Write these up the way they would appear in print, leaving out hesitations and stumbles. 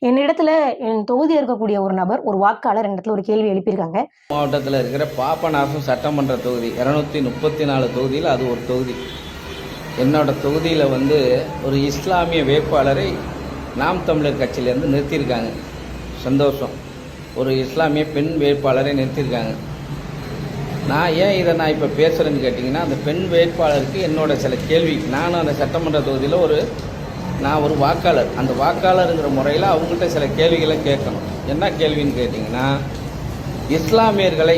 என்னிடத்துல என் தொகுதியில் இருக்கக்கூடிய ஒரு நபர், ஒரு வாக்காளர் என்னிடத்துல ஒரு கேள்வி எழுப்பியிருக்காங்க. மாவட்டத்தில் இருக்கிற பாபநாசம் சட்டமன்ற தொகுதி 234 தொகுதியில் அது ஒரு தொகுதி. என்னோட தொகுதியில் ஒரு இஸ்லாமிய வேட்பாளரை நாம் தமிழர் கட்சியிலேருந்து நிறுத்தியிருக்காங்க. சந்தோஷம். ஒரு இஸ்லாமிய பெண் வேட்பாளரை நிறுத்தியிருக்காங்க. நான் ஏன் இதை இப்போ பேசுகிறேன்னு கேட்டிங்கன்னா, அந்த பெண் வேட்பாளருக்கு என்னோட சில கேள்வி, நானும் அந்த சட்டமன்ற தொகுதியில் நான் ஒரு வாக்காளர். அந்த வாக்காளருங்கிற முறையில் அவங்கள்ட்ட சில கேள்விகளை கேட்கணும். என்ன கேள்வின்னு கேட்டிங்கன்னா, இஸ்லாமியர்களை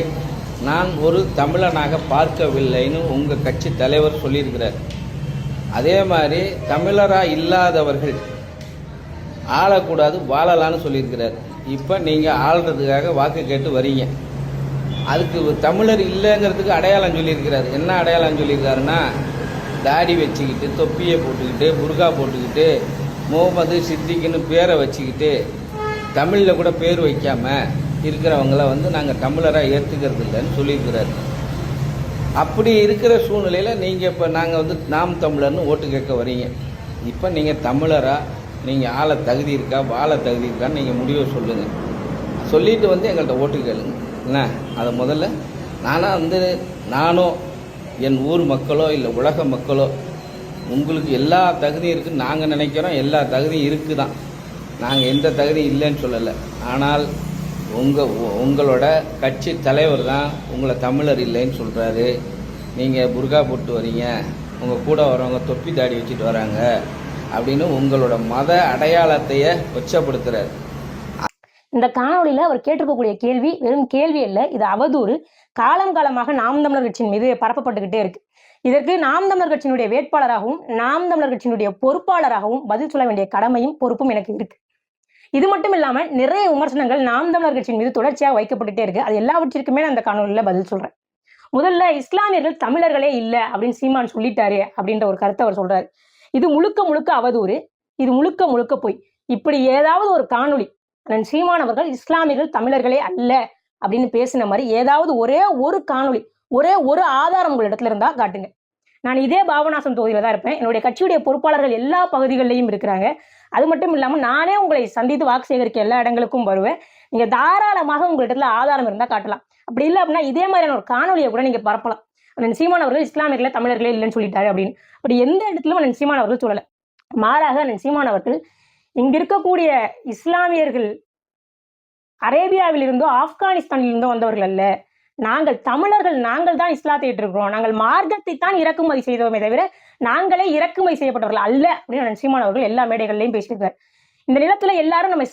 நான் ஒரு தமிழனாக பார்க்கவில்லைன்னு உங்கள் கட்சி தலைவர் சொல்லியிருக்கிறார். அதே மாதிரி தமிழராக இல்லாதவர்கள் ஆளக்கூடாது, வாழலான்னு சொல்லியிருக்கிறார். இப்போ நீங்கள் ஆள்றதுக்காக வாக்கு கேட்டு வரீங்க. அதுக்கு தமிழர் இல்லைங்கிறதுக்கு அடையாளம் சொல்லியிருக்கிறார். என்ன அடையாளம் சொல்லியிருக்காருன்னா, தாடி வச்சுக்கிட்டு, தொப்பியை போட்டுக்கிட்டு, புர்கா போட்டுக்கிட்டு, முகமது சித்திக்குன்னு பேரை வச்சுக்கிட்டு, தமிழில் கூட பேர் வைக்காமல் இருக்கிறவங்கள நாங்கள் தமிழராக ஏற்றுக்கிறது இல்லைன்னு சொல்லியிருக்கிறார். அப்படி இருக்கிற சூழ்நிலையில் நீங்கள் இப்போ நாங்கள் நாம் தமிழர்னு ஓட்டு கேட்க வரீங்க. இப்போ நீங்கள் தமிழராக, நீங்கள் ஆள தகுதி இருக்கா, வாழ தகுதி இருக்கான்னு நீங்கள் முடிவை சொல்லுங்கள். சொல்லிவிட்டு எங்கள்கிட்ட ஓட்டு கேளுங்க. என்ன அதை முதல்ல நானோ என் ஊர் மக்களோ இல்லை உலக மக்களோ உங்களுக்கு எல்லா தகுதியும் இருக்குதுன்னு நாங்கள் நினைக்கிறோம். எல்லா தகுதியும் இருக்குது தான், நாங்கள் எந்த தகுதியும் இல்லைன்னு சொல்லலை. ஆனால் உங்களோட கட்சி தலைவர் தான் உங்களை தமிழர் இல்லைன்னு சொல்கிறாரு. நீங்கள் புர்கா போட்டு வரீங்க, உங்கள் கூட வரவங்க தொப்பி தாடி வச்சுட்டு வராங்க அப்படின்னு உங்களோட மத அடையாளத்தையே கொச்சப்படுத்துகிறார். இந்த காணொலியில் அவர் கேட்டிருக்கக்கூடிய கேள்வி வெறும் கேள்வி இல்லை, இது அவதூறு. காலமாக நாம் தமிழர் கட்சியின் மீது பரப்பப்பட்டுக்கிட்டே இருக்கு. இதற்கு நாம் தமிழர் கட்சியினுடைய வேட்பாளராகவும் நாம் தமிழர் கட்சியினுடைய பொறுப்பாளராகவும் பதில் சொல்ல வேண்டிய கடமையும் பொறுப்பும் எனக்கு இருக்கு. இது மட்டும் இல்லாம நிறைய விமர்சனங்கள் நாம் தமிழர் கட்சியின் மீது தொடர்ச்சியாக வைக்கப்பட்டுட்டே இருக்கு. அது எல்லாவற்றிற்குமே நான் அந்த காணொலியில் பதில் சொல்றேன். முதல்ல இஸ்லாமியர்கள் தமிழர்களே இல்லை அப்படின்னு சீமான் சொல்லிட்டாரு அப்படின்ற ஒரு கருத்தை அவர் சொல்றாரு. இது முழுக்க அவதூறு, இது முழுக்க பொய். இப்படி ஏதாவது ஒரு காணொலி சீமான் அவர்கள் இஸ்லாமியர்கள் தமிழர்களே அல்ல அப்படின்னு பேசின மாதிரி ஏதாவது ஒரே ஒரு காணொலி, ஒரே ஒரு ஆதாரம் உங்கள் இடத்துல இருந்தா காட்டுங்க. நான் இதே பாபநாசம் தொகுதியில தான் இருப்பேன். என்னுடைய கட்சியுடைய பொறுப்பாளர்கள் எல்லா பகுதிகளிலையும் இருக்கிறாங்க. அது மட்டும் இல்லாம நானே உங்களை சந்தித்து வாக்கு சேகரிக்க எல்லா இடங்களுக்கும் வருவேன். நீங்க தாராளமாக உங்க இடத்துல ஆதாரம் இருந்தா காட்டலாம். அப்படி இல்லை அப்படின்னா இதே மாதிரியான ஒரு காணொலியை கூட நீங்க பரப்பலாம். அண்ணன் சீமான் அவர்கள் இஸ்லாமியர்களே தமிழர்களே இல்லைன்னு சொல்லிட்டாரு அப்படின்னு. அப்படி எந்த இடத்துலயும் அண்ணன் சீமான் அவர்கள் சொல்லலை. மாறாக அண்ணன் சீமான் அவர்கள் இங்க இருக்கக்கூடிய இஸ்லாமியர்கள் அரேபியாவில் இருந்தோ ஆப்கானிஸ்தானில் இருந்தோ வந்தவர்கள் அல்ல, நாங்கள் தமிழர்கள், நாங்கள் தான் இஸ்லாத்தை ஏற்றிருக்கிறோம், நாங்கள் மார்க்கத்தை தான் இறக்குமதி செய்தோமே தவிர நாங்களே இறக்குமதி செய்யப்பட்டவர்கள் அல்ல அப்படின்னு சீமான் அவர்கள் எல்லா மேடைகள்லையும் பேசியிருக்காரு. இந்த நிலத்துல எல்லாரும் நம்ம